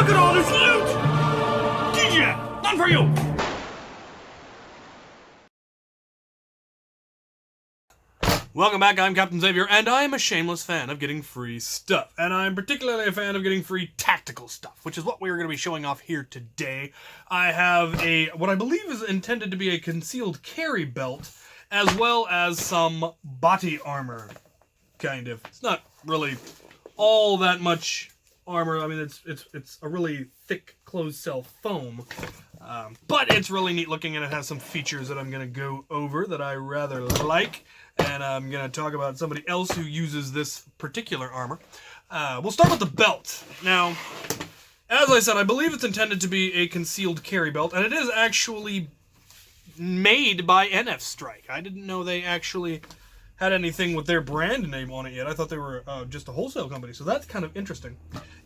Look at all this loot! DJ, none for you! Welcome back, I'm Captain Xavier, and I'm a shameless fan of getting free stuff. And I'm particularly a fan of getting free tactical stuff, which is what we're going to be showing off here today. I have what I believe is intended to be a concealed carry belt, as well as some body armor, kind of. It's not really all that much armor. I mean, it's a really thick closed cell foam, but it's really neat looking, and it has some features that I'm going to go over that I rather like. And I'm going to talk about somebody else who uses this particular armor. We'll start with the belt. Now, as I said, I believe it's intended to be a concealed carry belt, and it is actually made by NFStrike. I didn't know they actually had anything with their brand name on it yet. I thought they were just a wholesale company, so that's kind of interesting.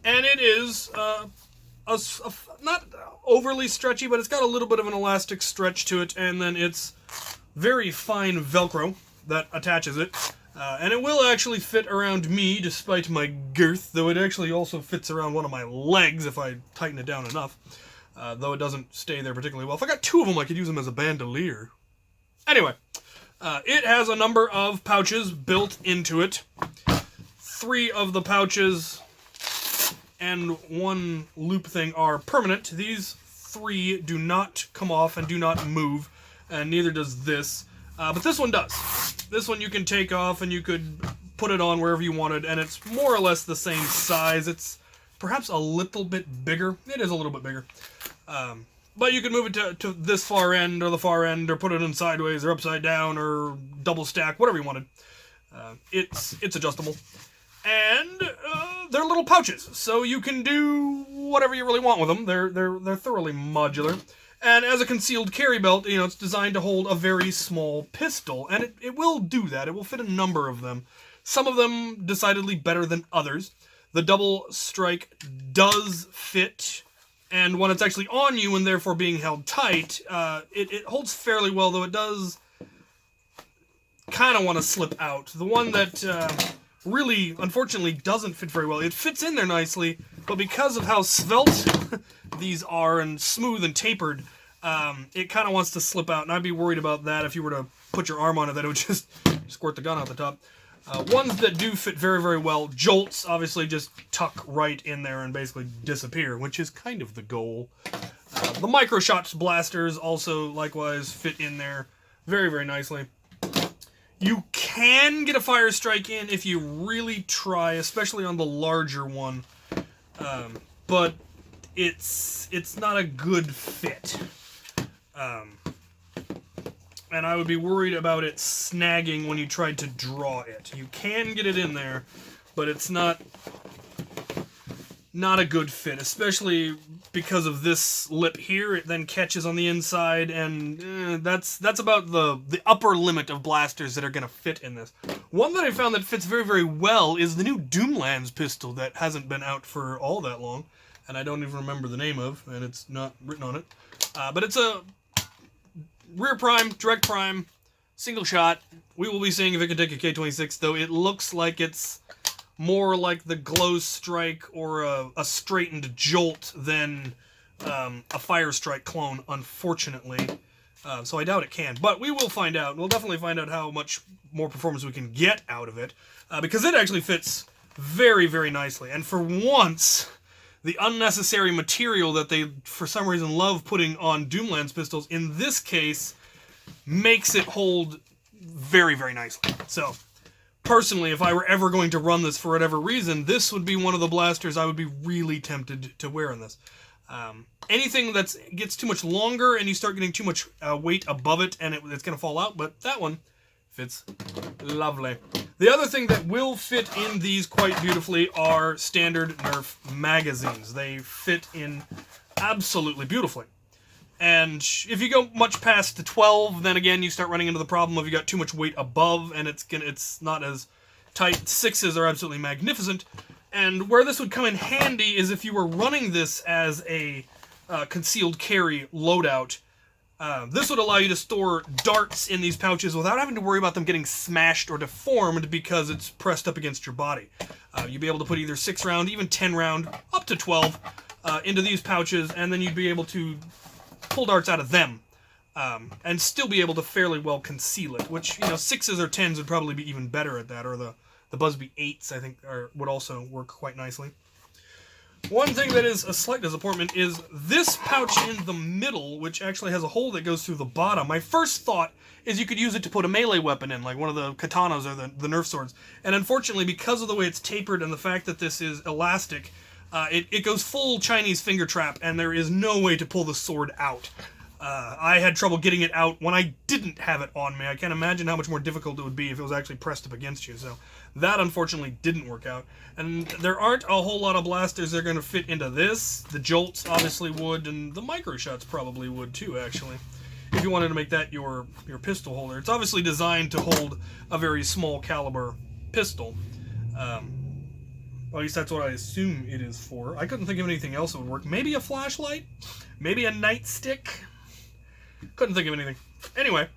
And it is not overly stretchy, but it's got a little bit of an elastic stretch to it, and then it's very fine Velcro that attaches it, and it will actually fit around me despite my girth, though it actually also fits around one of my legs if I tighten it down enough, though it doesn't stay there particularly well. If I got two of them, I could use them as a bandolier. Anyway, it has a number of pouches built into it. 3 of the pouches and 1 loop thing are permanent. These 3 do not come off and do not move, and neither does this. But this one does. This one you can take off and you could put it on wherever you wanted, and it's more or less the same size. It's perhaps a little bit bigger. It is a little bit bigger. But you can move it to this far end or the far end, or put it in sideways or upside down or double stack, whatever you wanted. It's adjustable. And they're little pouches, so you can do whatever you really want with them. They're thoroughly modular. And as a concealed carry belt, you know, it's designed to hold a very small pistol, and it will do that. It will fit a number of them. Some of them decidedly better than others. The double strike does fit, and when it's actually on you and therefore being held tight, it holds fairly well, though it does kind of want to slip out. The one that really, unfortunately, doesn't fit very well. It fits in there nicely, but because of how svelte these are and smooth and tapered, it kind of wants to slip out, and I'd be worried about that if you were to put your arm on it, that it would just squirt the gun out the top. Ones that do fit very, very well, jolts obviously just tuck right in there and basically disappear, which is kind of the goal. The micro shots blasters also likewise fit in there very, very nicely. You can get a fire strike in if you really try, especially on the larger one, but it's not a good fit. And I would be worried about it snagging when you tried to draw it. You can get it in there, but it's not a good fit, especially because of this lip here. It then catches on the inside, and that's about the upper limit of blasters that are going to fit in this. One that I found that fits very, very well is the new Doomlands pistol that hasn't been out for all that long, and I don't even remember the name of, and it's not written on it. But it's a rear prime, direct prime, single shot. We will be seeing if it can take a K-26, though it looks like it's more like the glow strike or a straightened jolt than a fire strike clone, unfortunately. So I doubt it can, but we will find out. We'll definitely find out how much more performance we can get out of it, because it actually fits very, very nicely. And for once, the unnecessary material that they, for some reason, love putting on Doomlands pistols, in this case, makes it hold very, very nicely. So, personally, if I were ever going to run this for whatever reason, this would be one of the blasters I would be really tempted to wear in this. Anything that gets too much longer and you start getting too much weight above it, and it's going to fall out, but that one fits lovely. The other thing that will fit in these quite beautifully are standard Nerf magazines. They fit in absolutely beautifully. And if you go much past the 12, then again you start running into the problem of you got too much weight above, and it's not as tight. 6s are absolutely magnificent. And where this would come in handy is if you were running this as a concealed carry loadout. This would allow you to store darts in these pouches without having to worry about them getting smashed or deformed because it's pressed up against your body. You'd be able to put either 6-round, even 10-round, up to 12 into these pouches, and then you'd be able to pull darts out of them. And still be able to fairly well conceal it, which, 6s or 10s would probably be even better at that, or the Busby 8s, I think, would also work quite nicely. One thing that is a slight disappointment is this pouch in the middle, which actually has a hole that goes through the bottom. My first thought is you could use it to put a melee weapon in, like one of the katanas or the Nerf swords. And unfortunately, because of the way it's tapered and the fact that this is elastic, it goes full Chinese finger trap, and there is no way to pull the sword out. I had trouble getting it out when I didn't have it on me. I can't imagine how much more difficult it would be if it was actually pressed up against you. So that unfortunately didn't work out. And there aren't a whole lot of blasters that are going to fit into this. The Jolts obviously would, and the Micro Shots probably would too, actually. If you wanted to make that your pistol holder. It's obviously designed to hold a very small caliber pistol. Well, at least that's what I assume it is for. I couldn't think of anything else that would work. Maybe a flashlight? Maybe a nightstick? Couldn't think of anything. Anyway,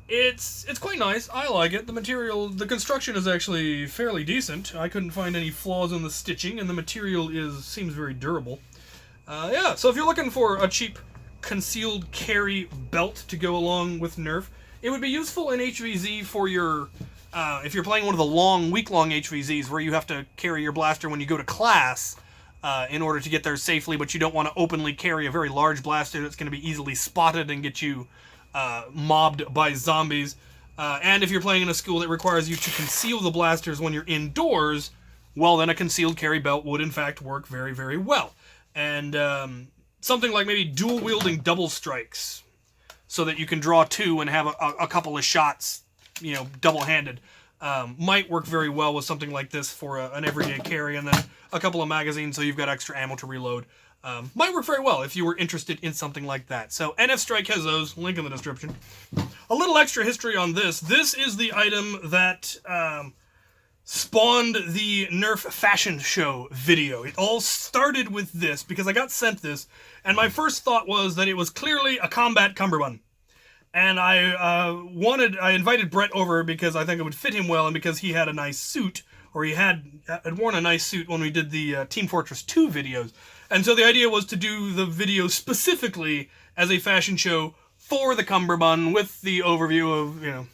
it's quite nice. I like it. The material, the construction is actually fairly decent. I couldn't find any flaws in the stitching, and the material seems very durable. Yeah, so if you're looking for a cheap concealed carry belt to go along with Nerf, it would be useful in HVZ for your, if you're playing one of the long, week-long HVZs where you have to carry your blaster when you go to class, in order to get there safely, but you don't want to openly carry a very large blaster that's going to be easily spotted and get you mobbed by zombies. And if you're playing in a school that requires you to conceal the blasters when you're indoors, well, then a concealed carry belt would in fact work very, very well. And something like maybe dual-wielding double strikes, so that you can draw two and have a couple of shots, double-handed. Might work very well with something like this for an everyday carry, and then a couple of magazines so you've got extra ammo to reload. Might work very well if you were interested in something like that. So NFStrike has those, link in the description. A little extra history on this. This is the item that spawned the Nerf fashion show video. It all started with this because I got sent this, and my first thought was that it was clearly a combat cummerbund. And I invited Brett over because I think it would fit him well, and because he had a nice suit, or he had worn a nice suit when we did the Team Fortress 2 videos. And so the idea was to do the video specifically as a fashion show for the cummerbund, with the overview of,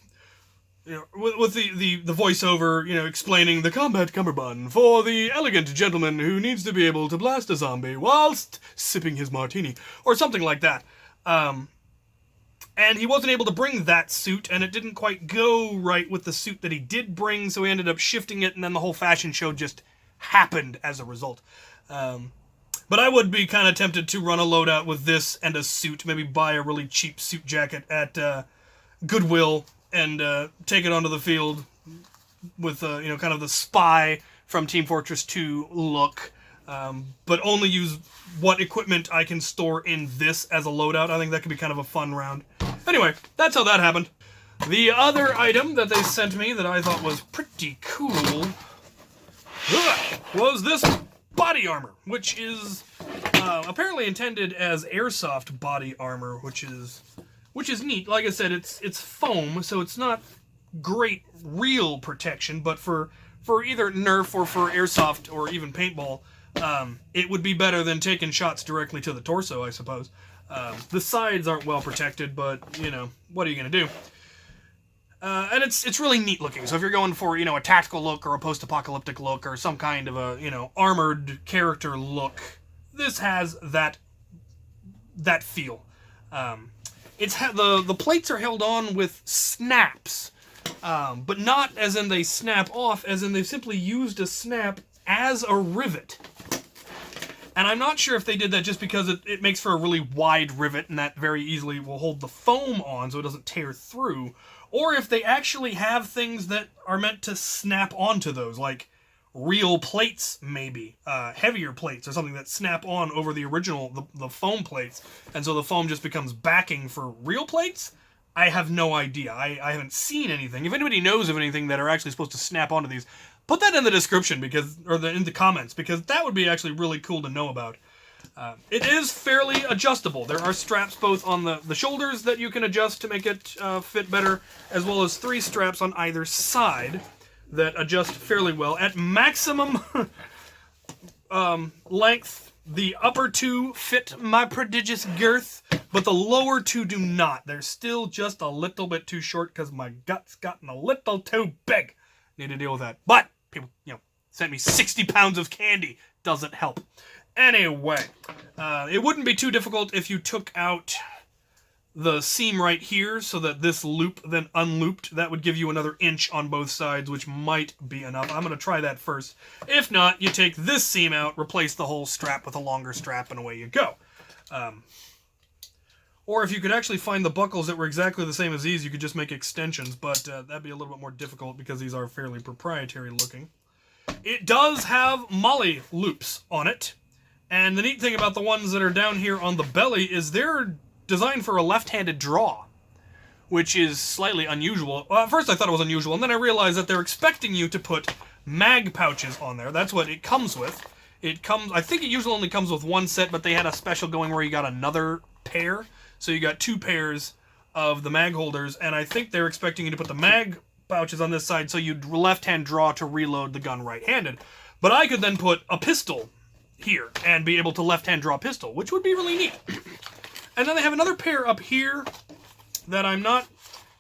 with the voiceover, explaining the combat cummerbund for the elegant gentleman who needs to be able to blast a zombie whilst sipping his martini, or something like that. And he wasn't able to bring that suit, and it didn't quite go right with the suit that he did bring, so he ended up shifting it, and then the whole fashion show just happened as a result. But I would be kind of tempted to run a loadout with this and a suit, maybe buy a really cheap suit jacket at Goodwill, and take it onto the field with, kind of the spy from Team Fortress 2 look. But only use what equipment I can store in this as a loadout. I think that could be kind of a fun round. Anyway, that's how that happened. The other item that they sent me that I thought was pretty cool was this body armor, which is apparently intended as airsoft body armor, which is neat. Like I said, it's foam, so it's not great real protection, but for either Nerf or for airsoft or even paintball, it would be better than taking shots directly to the torso, I suppose. The sides aren't well protected, but, what are you going to do? And it's really neat looking. So if you're going for, a tactical look or a post-apocalyptic look or some kind of a, armored character look, this has that feel. The plates are held on with snaps, but not as in they snap off, as in they've simply used a snap as a rivet. And I'm not sure if they did that just because it makes for a really wide rivet, and that very easily will hold the foam on so it doesn't tear through, or if they actually have things that are meant to snap onto those, like real plates maybe, heavier plates or something that snap on over the original, the foam plates, and so the foam just becomes backing for real plates. I have no idea. I haven't seen anything. If anybody knows of anything that are actually supposed to snap onto these, put that in the description, in the comments, because that would be actually really cool to know about. It is fairly adjustable. There are straps both on the shoulders that you can adjust to make it fit better, as well as 3 straps on either side that adjust fairly well. At maximum length, The upper two fit my prodigious girth, but the lower two do not. They're still just a little bit too short because my gut's gotten a little too big. Need to deal with that. But people, sent me 60 pounds of candy. Doesn't help. Anyway, it wouldn't be too difficult if you took out the seam right here so that this loop then unlooped. That would give you another inch on both sides, which might be enough. I'm going to try that first. If not, you take this seam out, replace the whole strap with a longer strap, and away you go. Or if you could actually find the buckles that were exactly the same as these, you could just make extensions, but that'd be a little bit more difficult because these are fairly proprietary looking. It does have molly loops on it, and the neat thing about the ones that are down here on the belly is they're designed for a left-handed draw, which is slightly unusual. Well, at first I thought it was unusual, and then I realized that they're expecting you to put mag pouches on there. That's what it comes with. I think it usually only comes with one set, but they had a special going where you got another pair. So you got 2 pairs of the mag holders, and I think they're expecting you to put the mag pouches on this side so you'd left-hand draw to reload the gun right-handed. But I could then put a pistol here and be able to left-hand draw pistol, which would be really neat. And then they have another pair up here that I'm not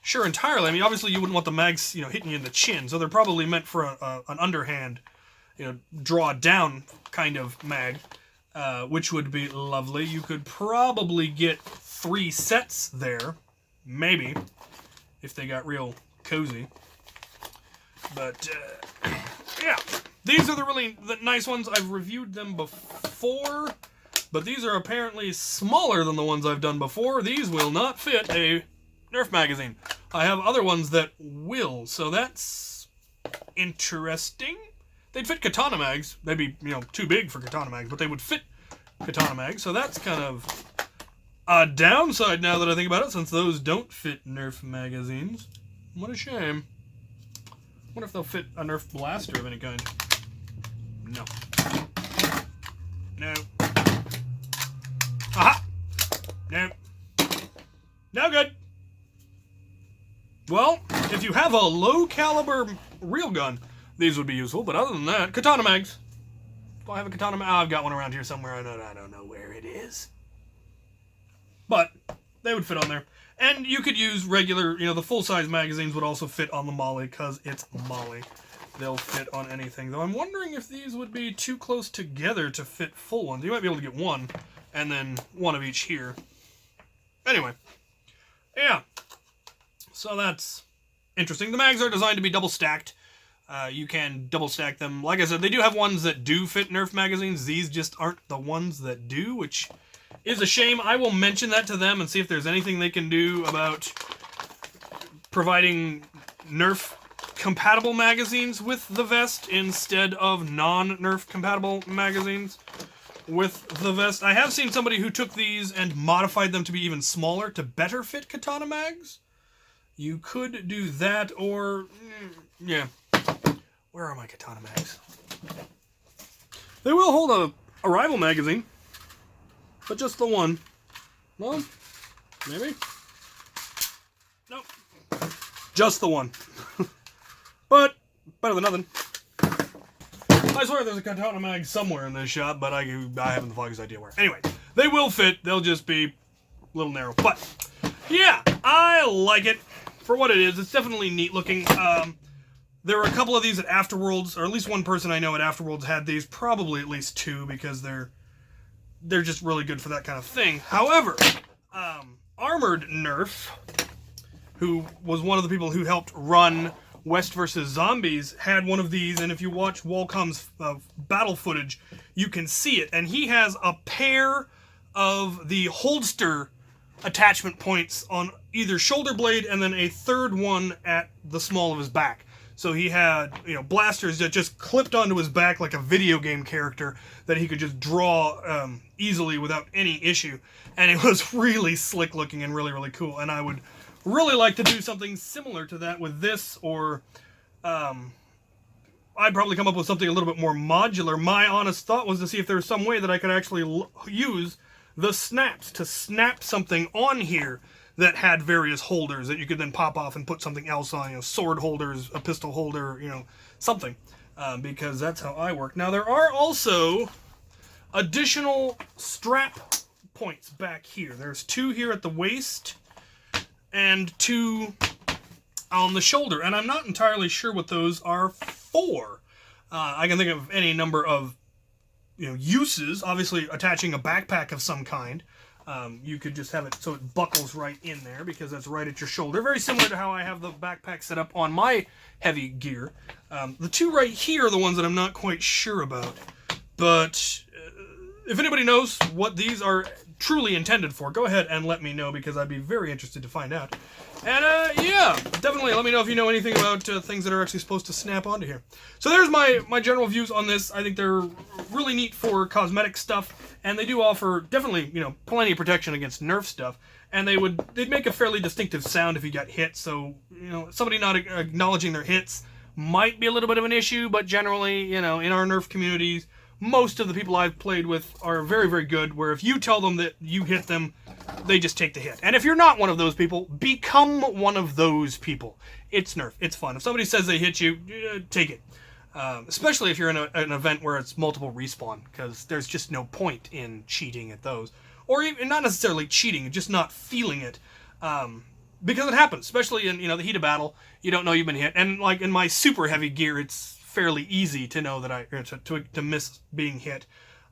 sure entirely. I mean, obviously you wouldn't want the mags, hitting you in the chin, so they're probably meant for an underhand, draw down kind of mag, which would be lovely. You could probably get 3 sets there, maybe, if they got real cozy. But, yeah, these are the nice ones. I've reviewed them before, but these are apparently smaller than the ones I've done before. These will not fit a Nerf magazine. I have other ones that will, so that's interesting. They'd fit katana mags. They'd be, too big for katana mags, but they would fit katana mags, so that's kind of a downside now that I think about it, since those don't fit Nerf magazines. What a shame. I wonder if they'll fit a Nerf blaster of any kind. No. No. Aha! No. No good. Well, if you have a low caliber real gun, these would be useful, but other than that, katana mags. Do I have a katana mag? Oh, I've got one around here somewhere. I don't know where it is. But they would fit on there. And you could use regular, the full-size magazines would also fit on the molly because it's molly. They'll fit on anything. Though I'm wondering if these would be too close together to fit full ones. You might be able to get one, and then one of each here. Anyway. Yeah. So that's interesting. The mags are designed to be double-stacked. You can double stack them. Like I said, they do have ones that do fit Nerf magazines. These just aren't the ones that do, which is a shame. I will mention that to them and see if there's anything they can do about providing Nerf compatible magazines with the vest instead of non-Nerf compatible magazines with the vest. I have seen somebody who took these and modified them to be even smaller to better fit katana mags. You could do that, or yeah. Where are my katana mags? They will hold a rival magazine, but just the one. Well, maybe? Nope. Just the one. But better than nothing. I swear there's a katana mag somewhere in this shop, but I haven't the foggiest idea where. Anyway, they will fit. They'll just be a little narrow. But, yeah, I like it for what it is. It's definitely neat looking. There were a couple of these at Afterworlds, or at least one person I know at Afterworlds had these, probably at least 2, because they're just really good for that kind of thing. However, Armored Nerf, who was one of the people who helped run West vs. Zombies, had one of these, and if you watch Walcom's battle footage, you can see it. And he has a pair of the holster attachment points on either shoulder blade and then a third one at the small of his back. So he had, blasters that just clipped onto his back like a video game character that he could just draw easily without any issue. And it was really slick looking and really, really cool. And I would really like to do something similar to that with this, or I'd probably come up with something a little bit more modular. My honest thought was to see if there was some way that I could actually use the snaps to snap something on here that had various holders that you could then pop off and put something else on, sword holders, a pistol holder, something, because that's how I work. Now, there are also additional strap points back here. There's 2 here at the waist and 2 on the shoulder, and I'm not entirely sure what those are for. I can think of any number of uses. Obviously, attaching a backpack of some kind. You could just have it so it buckles right in there because that's right at your shoulder. Very similar to how I have the backpack set up on my heavy gear. The 2 right here are the ones that I'm not quite sure about. But if anybody knows what these are truly intended for, go ahead and let me know because I'd be very interested to find out. And yeah, definitely let me know if you know anything about things that are actually supposed to snap onto here. So there's my general views on this. I think they're really neat for cosmetic stuff, and they do offer definitely plenty of protection against Nerf stuff. And they'd make a fairly distinctive sound if you got hit. So somebody not acknowledging their hits might be a little bit of an issue, but generally in our Nerf communities, most of the people I've played with are very, very good, where if you tell them that you hit them, they just take the hit. And if you're not one of those people, become one of those people. It's Nerf. It's fun. If somebody says they hit you, take it. Especially if you're in an event where it's multiple respawn, because there's just no point in cheating at those. Or even, not necessarily cheating, just not feeling it. Because it happens, especially in the heat of battle. You don't know you've been hit. And like in my super heavy gear, it's fairly easy to know that to miss being hit.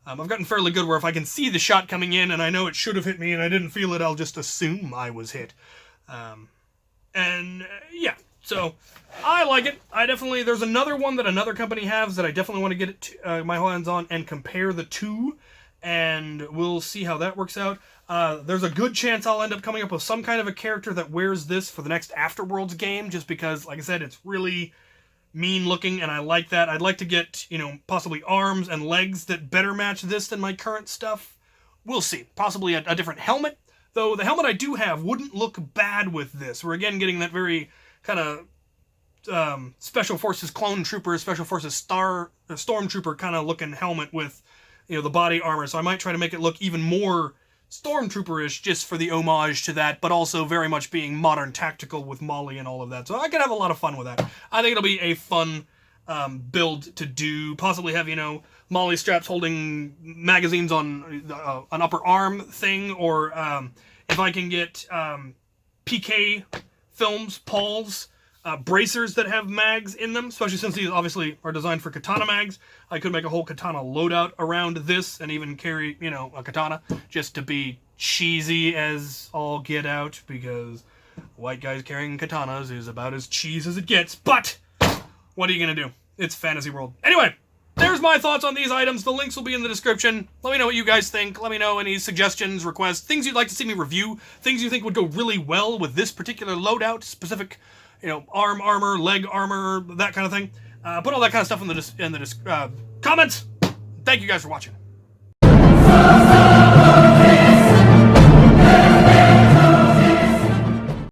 I've gotten fairly good where if I can see the shot coming in and I know it should have hit me and I didn't feel it, I'll just assume I was hit. Yeah, so I like it. There's another one that another company has that I definitely want to get my hands on and compare the 2, and we'll see how that works out. There's a good chance I'll end up coming up with some kind of a character that wears this for the next Afterworlds game, just because, like I said, it's really mean looking, and I like that. I'd like to get, possibly arms and legs that better match this than my current stuff. We'll see. Possibly a different helmet, though the helmet I do have wouldn't look bad with this. We're again getting that very kind of Special Forces Clone Trooper, Special Forces Stormtrooper kind of looking helmet with, the body armor, so I might try to make it look even more Stormtrooper-ish just for the homage to that, but also very much being modern tactical with Molly and all of that. So I could have a lot of fun with that. I think it'll be a fun build to do. Possibly have, Molly straps holding magazines on an upper arm thing, or if I can get PK films, Pauls, bracers that have mags in them, especially since these obviously are designed for katana mags. I could make a whole katana loadout around this and even carry, a katana just to be cheesy as all get out, because white guys carrying katanas is about as cheese as it gets. But what are you going to do? It's fantasy world. Anyway, there's my thoughts on these items. The links will be in the description. Let me know what you guys think. Let me know any suggestions, requests, things you'd like to see me review, things you think would go really well with this particular loadout, specific arm armor, leg armor, that kind of thing. Put all that kind of stuff in the comments. Thank you guys for watching.